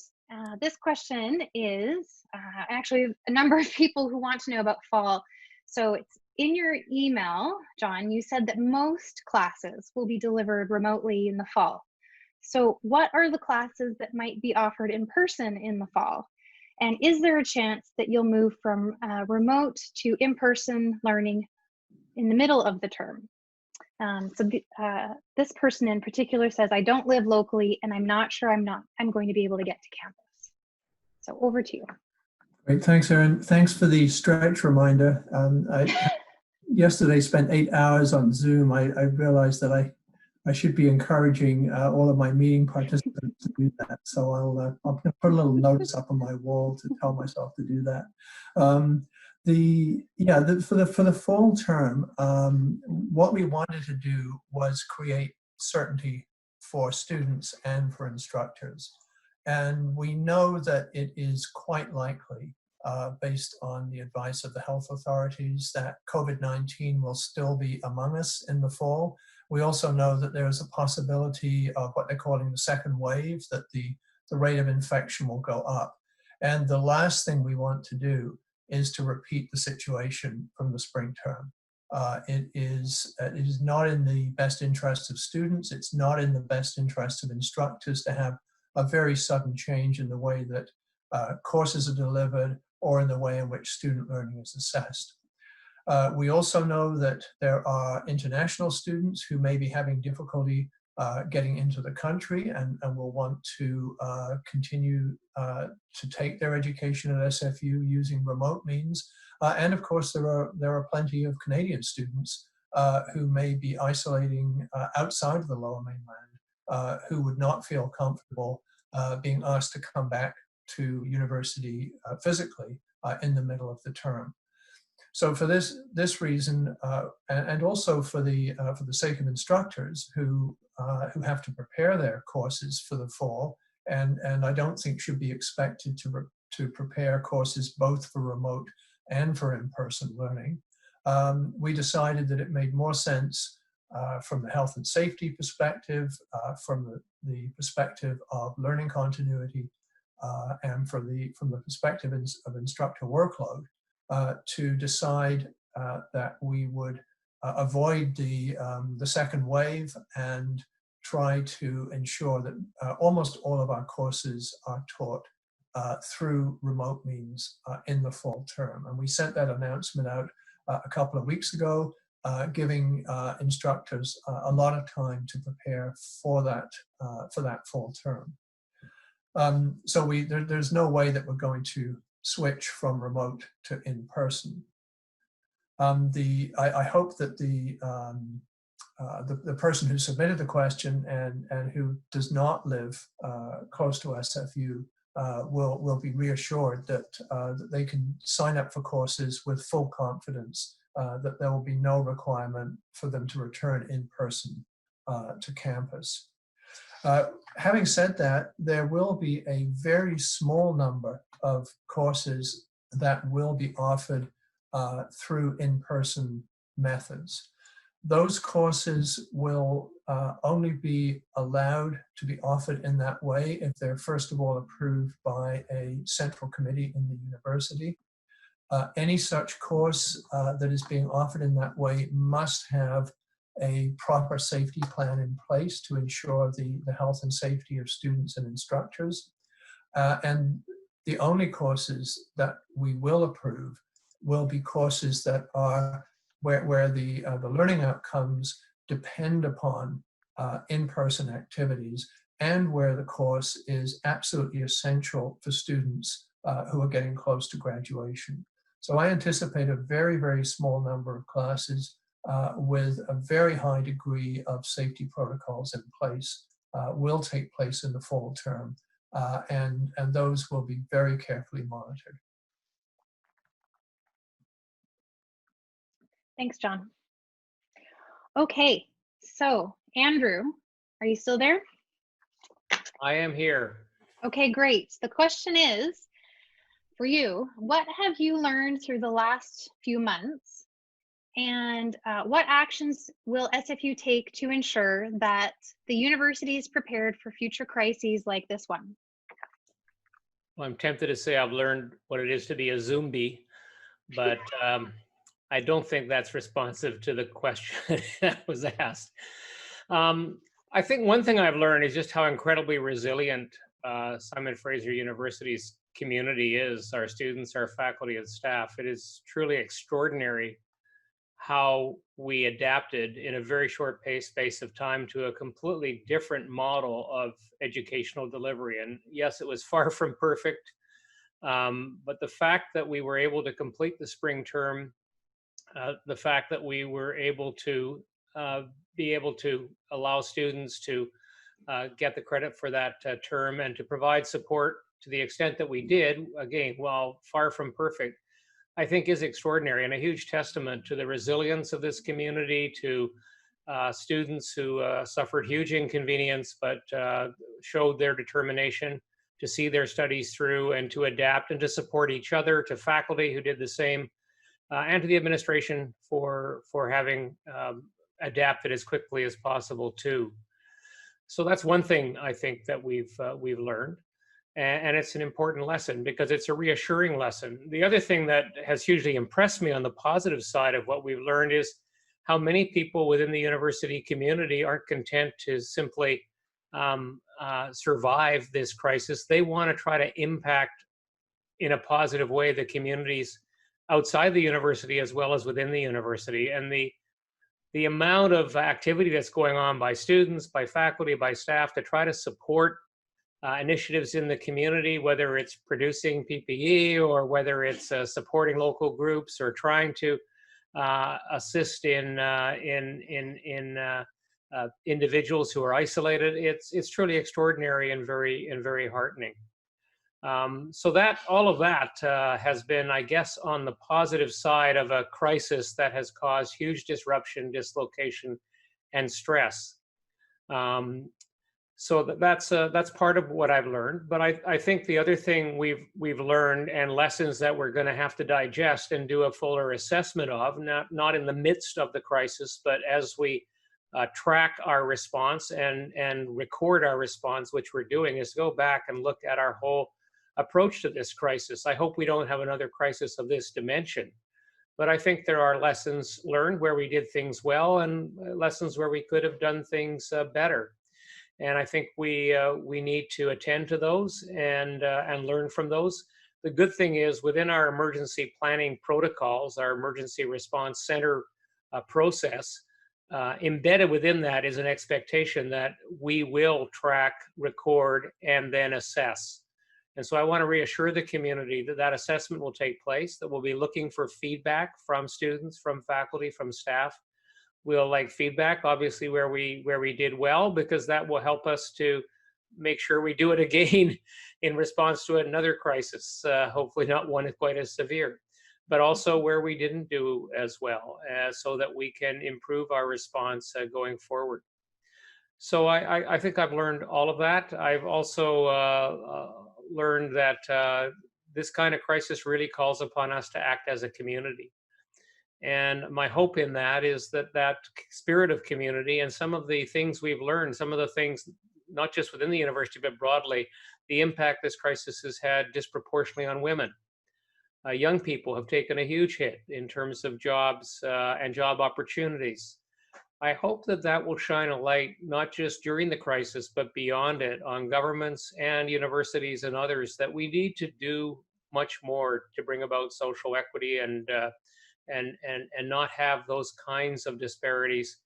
This question is actually a number of people who want to know about fall. So it's in your email, John, you said that most classes will be delivered remotely in the fall. So what are the classes that might be offered in person in the fall? And is there a chance that you'll move from remote to in-person learning in the middle of the term? This person in particular says, I don't live locally and I'm not sure I'm going to be able to get to campus. So over to you. Great, thanks, Erin. Thanks for the stretch reminder. I yesterday spent 8 hours on Zoom. I realized that I should be encouraging all of my meeting participants to do that. So I'll put a little notice up on my wall to tell myself to do that. For the fall term, what we wanted to do was create certainty for students and for instructors. And we know that it is quite likely, based on the advice of the health authorities, that COVID-19 will still be among us in the fall. We also know that there is a possibility of what they're calling the second wave, that the rate of infection will go up. And the last thing we want to do is to repeat the situation from the spring term. It is not in the best interest of students. It's not in the best interest of instructors to have a very sudden change in the way that courses are delivered or in the way in which student learning is assessed. We also know that there are international students who may be having difficulty getting into the country and will want to continue to take their education at SFU using remote means. And of course, there are plenty of Canadian students who may be isolating outside of the Lower Mainland, who would not feel comfortable being asked to come back to university physically in the middle of the term. So for this reason, and also for the sake of instructors who have to prepare their courses for the fall, and I don't think should be expected to prepare courses both for remote and for in-person learning, we decided that it made more sense from the health and safety perspective, from the perspective of learning continuity, and from the perspective of instructor workload, to decide that we would avoid the second wave and try to ensure that almost all of our courses are taught through remote means in the fall term. And we sent that announcement out a couple of weeks ago, giving instructors a lot of time to prepare for that fall term. So there's no way that we're going to switch from remote to in-person. I hope that the person who submitted the question and who does not live close to SFU will be reassured that they can sign up for courses with full confidence that there will be no requirement for them to return in person to campus. Having said that, there will be a very small number of courses that will be offered through in-person methods. Those courses will only be allowed to be offered in that way if they're first of all approved by a central committee in the university. Any such course that is being offered in that way must have a proper safety plan in place to ensure the health and safety of students and instructors. And the only courses that we will approve will be courses that are where the learning outcomes depend upon in-person activities and where the course is absolutely essential for students who are getting close to graduation. So I anticipate a very, very small number of classes with a very high degree of safety protocols in place will take place in the fall term, and those will be very carefully monitored. Thanks, John. Okay, so Andrew, are you still there? I am here. Okay, great. The question is, for you, what have you learned through the last few months And what actions will SFU take to ensure that the university is prepared for future crises like this one? Well, I'm tempted to say I've learned what it is to be a zombie, but I don't think that's responsive to the question that was asked. I think one thing I've learned is just how incredibly resilient Simon Fraser University's community is, our students, our faculty and staff. It is truly extraordinary how we adapted in a very short space of time to a completely different model of educational delivery. And yes, it was far from perfect, but the fact that we were able to complete the spring term, the fact that we were able to be able to allow students to get the credit for that term and to provide support to the extent that we did, again, while far from perfect, I think is extraordinary and a huge testament to the resilience of this community, to students who suffered huge inconvenience, but showed their determination to see their studies through and to adapt and to support each other, to faculty who did the same, and to the administration for having adapted as quickly as possible too. So that's one thing I think that we've learned. And it's an important lesson because it's a reassuring lesson. The other thing that has hugely impressed me on the positive side of what we've learned is how many people within the university community aren't content to simply survive this crisis. They want to try to impact in a positive way the communities outside the university as well as within the university. And the amount of activity that's going on by students, by faculty, by staff to try to support initiatives in the community, whether it's producing PPE or whether it's supporting local groups or trying to assist in individuals who are isolated. It's truly extraordinary and very heartening. So that all of that has been, I guess, on the positive side of a crisis that has caused huge disruption, dislocation, and stress. So that's part of what I've learned. But I think the other thing we've learned and lessons that we're going to have to digest and do a fuller assessment of, not in the midst of the crisis, but as we track our response and record our response, which we're doing, is go back and look at our whole approach to this crisis. I hope we don't have another crisis of this dimension. But I think there are lessons learned where we did things well and lessons where we could have done things better. And I think we need to attend to those and learn from those. The good thing is within our emergency planning protocols, our emergency response center process, embedded within that is an expectation that we will track, record, and then assess. And so I want to reassure the community that that assessment will take place, that we'll be looking for feedback from students, from faculty, from staff. We'll like feedback, obviously, where we did well, because that will help us to make sure we do it again in response to another crisis, hopefully not one quite as severe, but also where we didn't do as well, so that we can improve our response going forward. So I think I've learned all of that. I've also learned that this kind of crisis really calls upon us to act as a community. And my hope in that is that that spirit of community and some of the things we've learned, some of the things, not just within the university, but broadly, the impact this crisis has had disproportionately on women. Young people have taken a huge hit in terms of jobs and job opportunities. I hope that that will shine a light, not just during the crisis, but beyond it, on governments and universities and others, that we need to do much more to bring about social equity and not have those kinds of disparities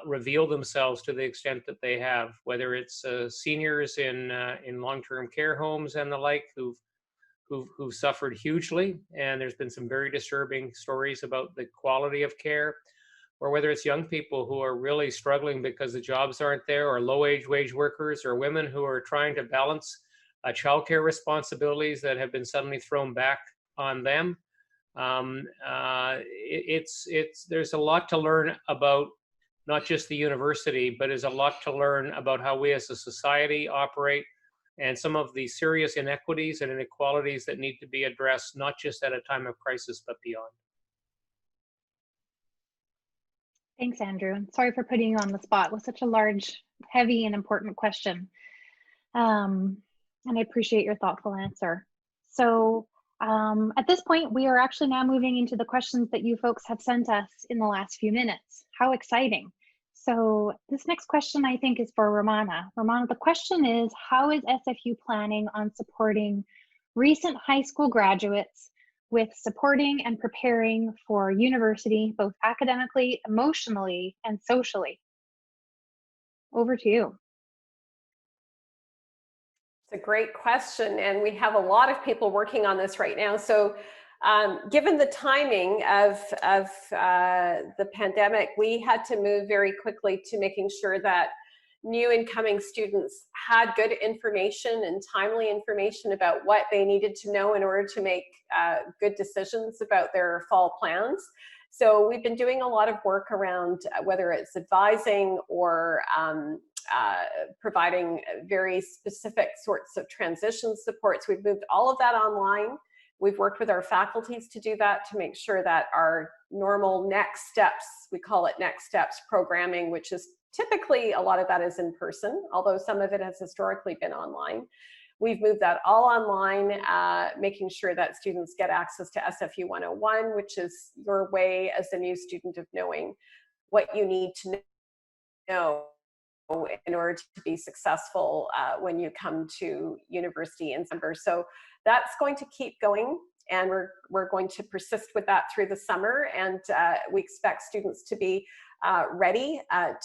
reveal themselves to the extent that they have, whether it's seniors in long-term care homes and the like who've suffered hugely, and there's been some very disturbing stories about the quality of care, or whether it's young people who are really struggling because the jobs aren't there, or wage workers, or women who are trying to balance childcare responsibilities that have been suddenly thrown back on them. There's a lot to learn about not just the university, but there's a lot to learn about how we as a society operate and some of the serious inequities and inequalities that need to be addressed, not just at a time of crisis, but beyond. Thanks, Andrew. And sorry for putting you on the spot with such a large, heavy, and important question. And I appreciate your thoughtful answer. So at this point, we are actually now moving into the questions that you folks have sent us in the last few minutes. How exciting. So this next question, I think, is for Rummana. Rummana, the question is, how is SFU planning on supporting recent high school graduates with supporting and preparing for university, both academically, emotionally, and socially? Over to you. It's a great question, and we have a lot of people working on this right now. So given the timing of the pandemic, we had to move very quickly to making sure that new incoming students had good information and timely information about what they needed to know in order to make good decisions about their fall plans. So we've been doing a lot of work around whether it's advising or providing very specific sorts of transition supports. We've moved all of that online. We've worked with our faculties to do that, to make sure that our normal next steps, we call it next steps programming, which is typically a lot of that is in person, although some of it has historically been online. We've moved that all online, making sure that students get access to SFU 101, which is your way as a new student of knowing what you need to know in order to be successful when you come to university in December. So that's going to keep going, and we're going to persist with that through the summer, and we expect students to be ready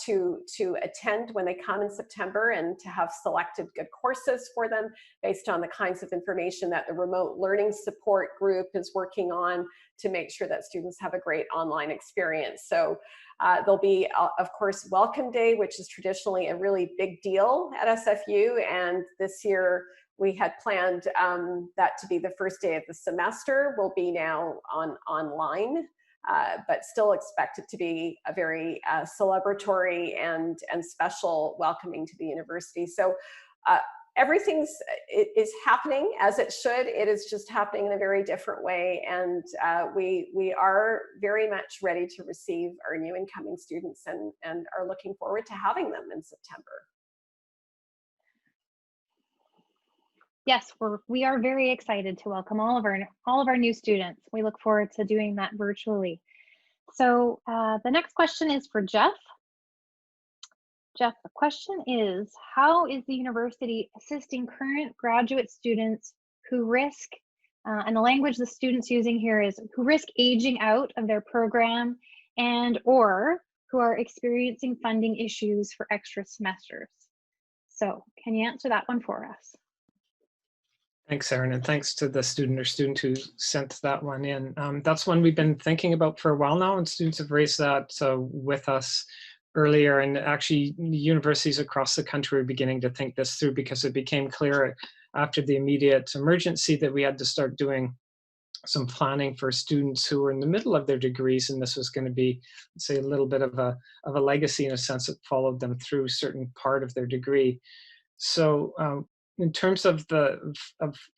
to attend when they come in September, and to have selected good courses for them based on the kinds of information that the remote learning support group is working on to make sure that students have a great online experience. So there'll be, of course, Welcome Day, which is traditionally a really big deal at SFU, and this year we had planned that to be the first day of the semester. Will be now online. But still expect it to be a very celebratory and special welcoming to the university. So everything is happening as it should. It is just happening in a very different way, and we are very much ready to receive our new incoming students, and are looking forward to having them in September. Yes, we are very excited to welcome all of our new students. We look forward to doing that virtually. So the next question is for Jeff. Jeff, the question is, how is the university assisting current graduate students who risk, and the language the student's using here is, who risk aging out of their program and or who are experiencing funding issues for extra semesters? So can you answer that one for us? Thanks, Erin, and thanks to the student who sent that one in. That's one we've been thinking about for a while now, and students have raised that with us earlier. And actually, universities across the country are beginning to think this through, because it became clear after the immediate emergency that we had to start doing some planning for students who were in the middle of their degrees, and this was going to be, let's say, a little bit of a legacy in a sense that followed them through a certain part of their degree. So in terms of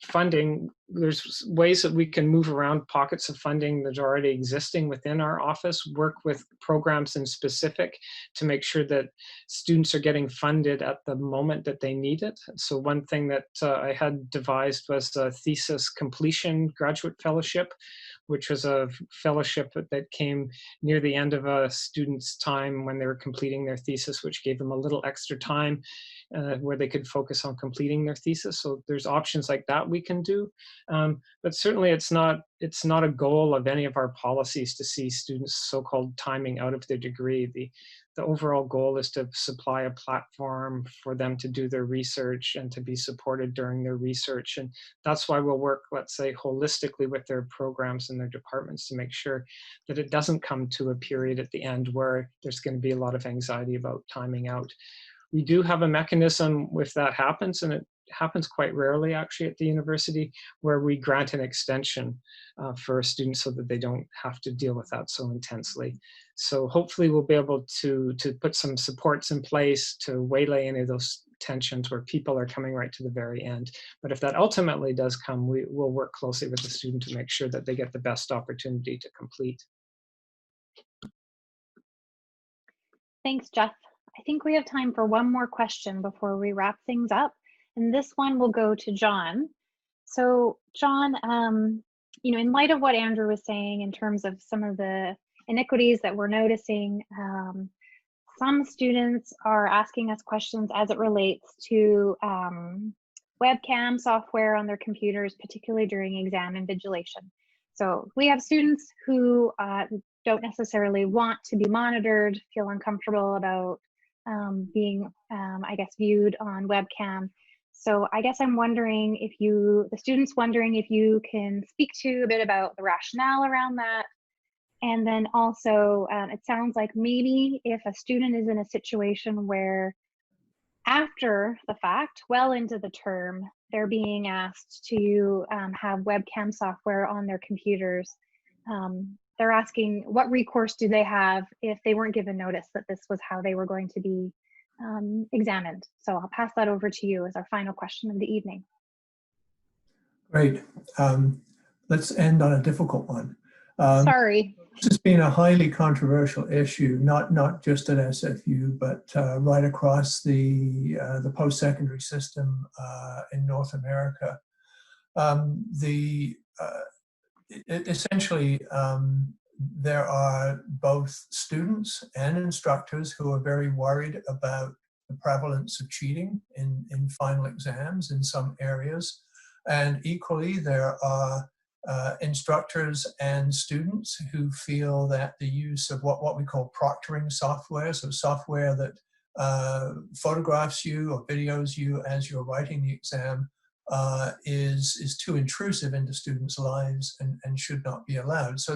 funding, there's ways that we can move around pockets of funding that are already existing within our office, work with programs in specific to make sure that students are getting funded at the moment that they need it. So one thing that I had devised was a thesis completion graduate fellowship, which was a fellowship that came near the end of a student's time when they were completing their thesis, which gave them a little extra time where they could focus on completing their thesis. So there's options like that we can do. But certainly it's not a goal of any of our policies to see students so-called timing out of their degree. The overall goal is to supply a platform for them to do their research and to be supported during their research. And that's why we'll work, let's say, holistically with their programs and their departments to make sure that it doesn't come to a period at the end where there's going to be a lot of anxiety about timing out. We do have a mechanism if that happens, and it happens quite rarely actually at the university, where we grant an extension for students so that they don't have to deal with that so intensely. So hopefully we'll be able to put some supports in place to waylay any of those tensions where people are coming right to the very end. But if that ultimately does come, we will work closely with the student to make sure that they get the best opportunity to complete. Thanks, Jeff. I think we have time for one more question before we wrap things up. And this one will go to John. So John, in light of what Andrew was saying in terms of some of the inequities that we're noticing, some students are asking us questions as it relates to webcam software on their computers, particularly during exam invigilation. So we have students who don't necessarily want to be monitored, feel uncomfortable about being, I guess, viewed on webcam. So I guess I'm wondering if the student's wondering if you can speak to a bit about the rationale around that. And then also, it sounds like maybe if a student is in a situation where after the fact, well into the term, they're being asked to have webcam software on their computers, they're asking what recourse do they have if they weren't given notice that this was how they were going to be examined. So I'll pass that over to you as our final question of the evening. Great. Let's end on a difficult one. Sorry. This has been a highly controversial issue, not just at SFU, but right across the post-secondary system in North America. Essentially, there are both students and instructors who are very worried about the prevalence of cheating in final exams in some areas. And equally, there are instructors and students who feel that the use of what we call proctoring software, so software that photographs you or videos you as you're writing the exam, is too intrusive into students' lives and should not be allowed. So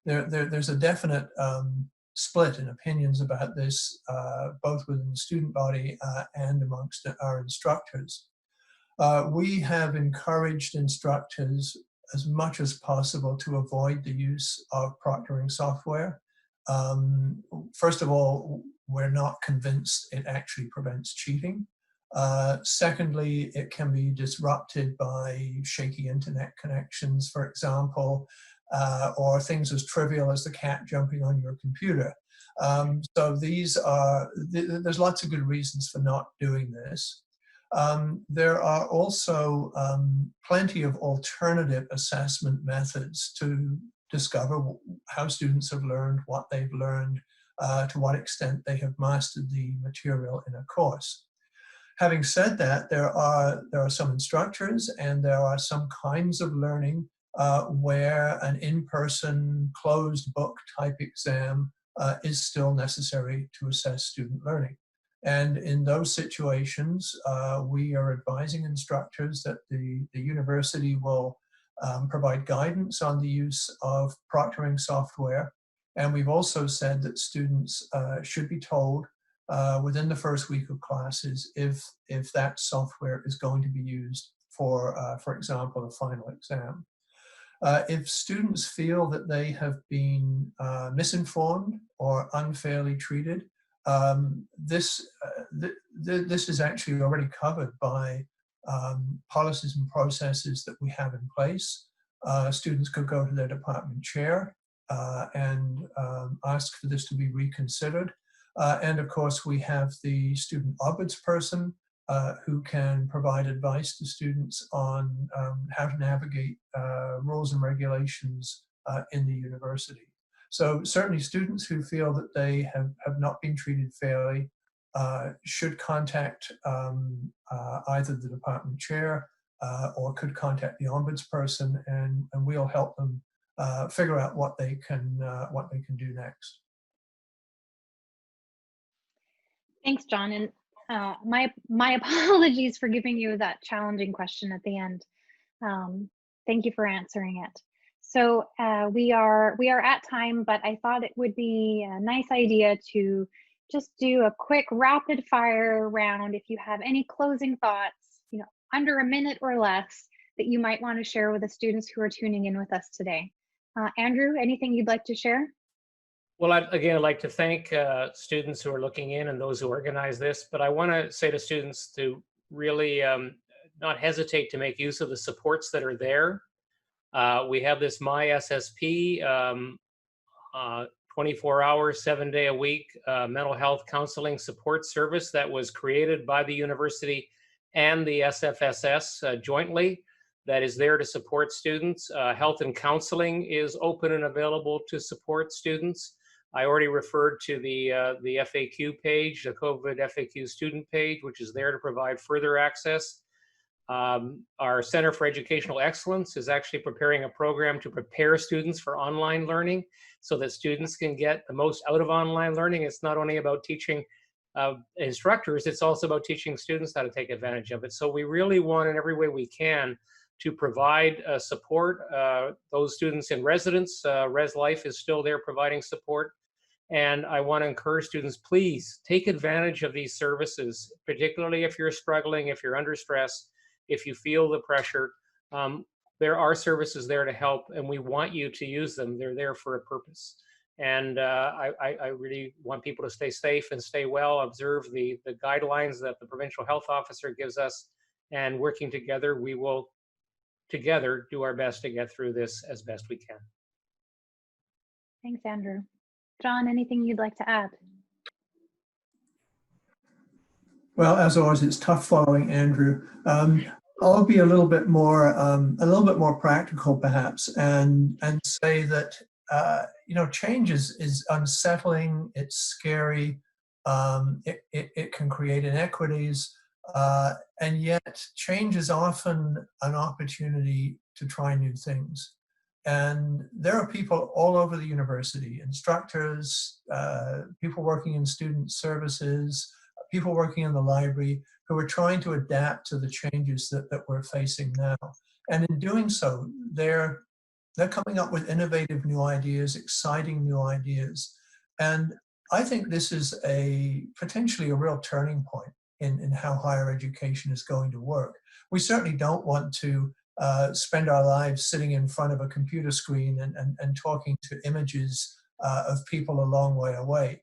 there's a definite split in opinions about this, both within the student body and amongst our instructors. We have encouraged instructors as much as possible to avoid the use of proctoring software. First of all, we're not convinced it actually prevents cheating. Secondly, it can be disrupted by shaky internet connections, for example, or things as trivial as the cat jumping on your computer. So there's lots of good reasons for not doing this. There are also plenty of alternative assessment methods to discover how students have learned, what they've learned, to what extent they have mastered the material in a course. Having said that, there are some instructors and there are some kinds of learning where an in-person closed book type exam is still necessary to assess student learning. And in those situations, we are advising instructors that the university will provide guidance on the use of proctoring software. And we've also said that students should be told within the first week of classes if that software is going to be used for example, a final exam. If students feel that they have been misinformed or unfairly treated, this is actually already covered by policies and processes that we have in place. Students could go to their department chair and ask for this to be reconsidered. And of course, we have the student ombudsperson who can provide advice to students on how to navigate rules and regulations in the university. So certainly students who feel that they have not been treated fairly should contact either the department chair or could contact the ombudsperson, and we'll help them figure out what they can do next. Thanks, John. And my apologies for giving you that challenging question at the end. Thank you for answering it. So we are at time, but I thought it would be a nice idea to just do a quick rapid fire round. If you have any closing thoughts, under a minute or less, that you might want to share with the students who are tuning in with us today. Andrew, anything you'd like to share? Well, I'd like to thank students who are looking in and those who organize this, but I want to say to students to really not hesitate to make use of the supports that are there. We have this My SSP 24 hours, 7-day a week mental health counseling support service that was created by the university and the SFSS jointly, that is there to support students. Health and counseling is open and available to support students. I already referred to the FAQ page, the COVID FAQ student page, which is there to provide further access. Our Center for Educational Excellence is actually preparing a program to prepare students for online learning so that students can get the most out of online learning. It's not only about teaching instructors, it's also about teaching students how to take advantage of it. So we really want in every way we can to provide support. Those students in residence, Res Life is still there providing support. And I want to encourage students, please take advantage of these services, particularly if you're struggling, if you're under stress, if you feel the pressure. There are services there to help, and we want you to use them. They're there for a purpose. And I really want people to stay safe and stay well, observe the guidelines that the provincial health officer gives us, and working together, we will together do our best to get through this as best we can. Thanks, Andrew. John, anything you'd like to add? Well, as always, it's tough following Andrew. I'll be a little bit more practical, perhaps, and say that change is unsettling. It's scary. It can create inequities, and yet change is often an opportunity to try new things. And there are people all over the university, instructors, people working in student services, people working in the library, who are trying to adapt to the changes that we're facing now. And in doing so, they're coming up with innovative new ideas, exciting new ideas. And I think this is potentially a real turning point in how higher education is going to work. We certainly don't want to spend our lives sitting in front of a computer screen and talking to images of people a long way away.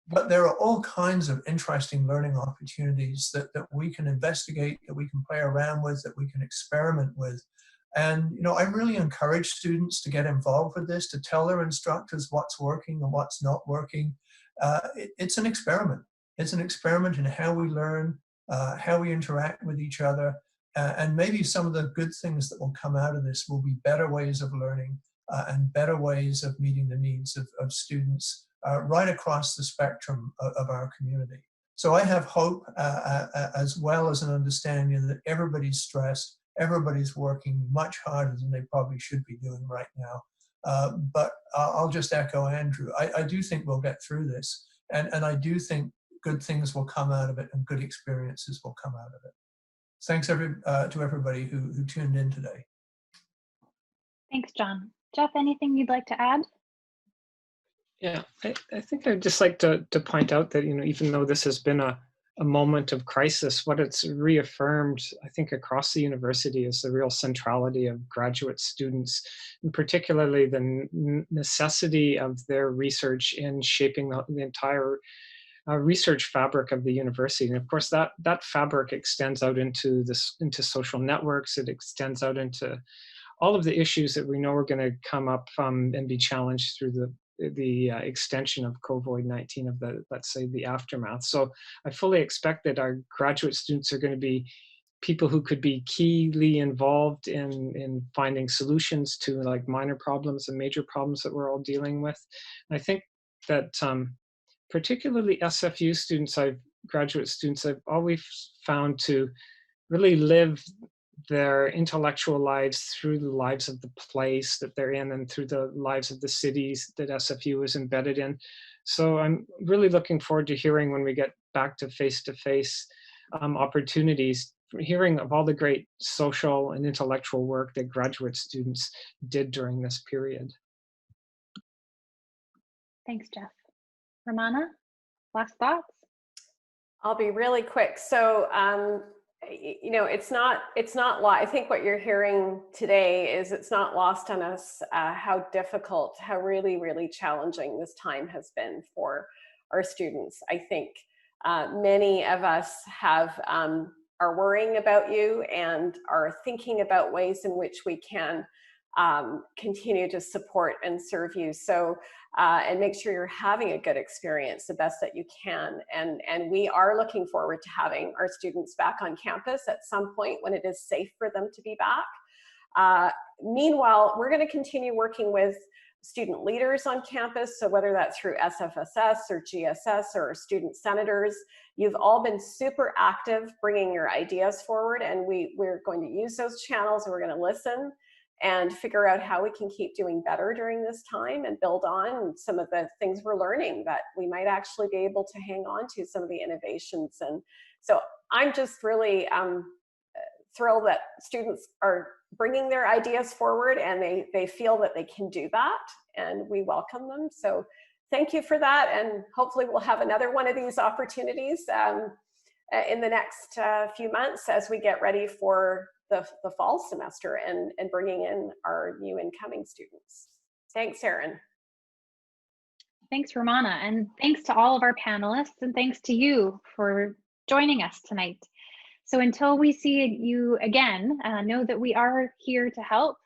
But there are all kinds of interesting learning opportunities that we can investigate, that we can play around with, that we can experiment with. And I really encourage students to get involved with this, to tell their instructors what's working and what's not working. It's an experiment. It's an experiment in how we learn, how we interact with each other. And maybe some of the good things that will come out of this will be better ways of learning and better ways of meeting the needs of students right across the spectrum of our community. So I have hope as well as an understanding that everybody's stressed, everybody's working much harder than they probably should be doing right now. But I'll just echo Andrew. I do think we'll get through this. And I do think good things will come out of it and good experiences will come out of it. Thanks to everybody who tuned in today. Thanks, John. Jeff, anything you'd like to add? Yeah, I think I'd just like to point out that, even though this has been a moment of crisis, what it's reaffirmed, I think, across the university is the real centrality of graduate students, and particularly the necessity of their research in shaping the entire research fabric of the university. And of course, that fabric extends out into social networks. It extends out into all of the issues that we know are going to come up and be challenged through the extension of COVID-19, of let's say the aftermath. So I fully expect that our graduate students are going to be people who could be keenly involved in finding solutions to like minor problems and major problems that we're all dealing with. And I think that particularly SFU students, graduate students, I've always found to really live their intellectual lives through the lives of the place that they're in and through the lives of the cities that SFU is embedded in. So I'm really looking forward to hearing when we get back to face-to-face opportunities, hearing of all the great social and intellectual work that graduate students did during this period. Thanks, Jeff. Rummana, last thoughts? I'll be really quick. So, it's not I think what you're hearing today is it's not lost on us how difficult, how really, really challenging this time has been for our students. I think many of us are worrying about you and are thinking about ways in which we can continue to support and serve you. So, and make sure you're having a good experience the best that you can. And we are looking forward to having our students back on campus at some point when it is safe for them to be back. Meanwhile, we're going to continue working with student leaders on campus. So whether that's through SFSS or GSS or student senators, you've all been super active bringing your ideas forward, and we're going to use those channels, and we're going to listen and figure out how we can keep doing better during this time and build on some of the things we're learning that we might actually be able to hang on to some of the innovations. And so I'm just really thrilled that students are bringing their ideas forward, and they feel that they can do that, and we welcome them. So thank you for that, and hopefully we'll have another one of these opportunities in the next few months as we get ready for the fall semester and bringing in our new incoming students. Thanks, Erin. Thanks, Rummana, and thanks to all of our panelists, and thanks to you for joining us tonight. So until we see you again, know that we are here to help,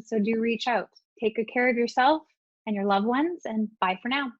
so do reach out. Take good care of yourself and your loved ones, and bye for now.